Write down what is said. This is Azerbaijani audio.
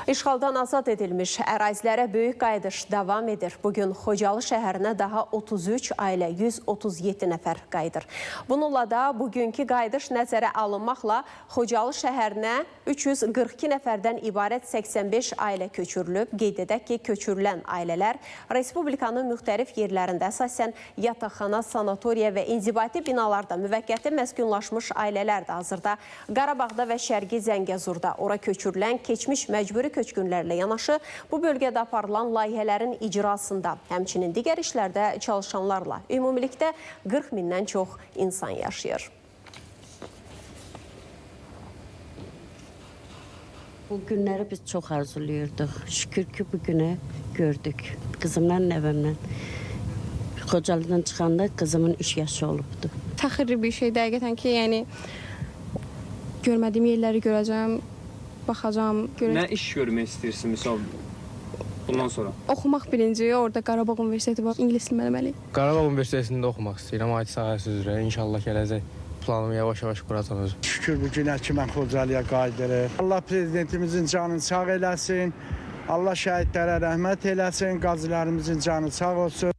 İşğaldan azad edilmiş ərazilərə böyük qayıdış davam edir. Bugün Xocalı şəhərinə daha 33 ailə, 137 nəfər qayıdır. Bununla da bugünkü qayıdış nəzərə alınmaqla Xocalı şəhərinə 342 nəfərdən ibarət 85 ailə köçürülüb. Qeyd edək ki, köçürülən ailələr Respublikanın müxtəlif yerlərində əsasən yataqxana, sanatoriya və inzibati binalarda müvəqqəti məskunlaşmış ailələr də hazırda Qarabağda və Şərqi Zəngəzurda. Ora köçürülən keçmiş məcburi köçkünlərlə yanaşı bu bölgədə aparılan layihələrin icrasında, həmçinin digər işlərdə çalışanlarla ümumilikdə 40 mindən çox insan yaşayır. Bu günləri biz çox arzulayırdıq. Şükür ki, bu günə gördük. Qızımla, nəvəmlə. Xocalıdan çıxanda qızımın 3 yaşı olubdu. Fəxirli bir şey dəqiqətən ki, yəni görmədiyim yerləri görəcəm, baxacam, görəcəm. Nə iş görmək istəyirsin, misal, bundan sonra? Oxumaq birinci, orada Qarabağ Universiteti var, ingilis dili müəlliməli. Qarabağ Universitetində oxumaq istəyirəm, IT sahəsi üzrə. İnşallah gələcək planımı yavaş-yavaş quracam özüm. Şükür bu günə ki, mən Xocalıya qayıdırıq. Allah prezidentimizin canını sağ eləsin, Allah şəhidlərə rəhmət eləsin, qazilərimizin canı sağ olsun.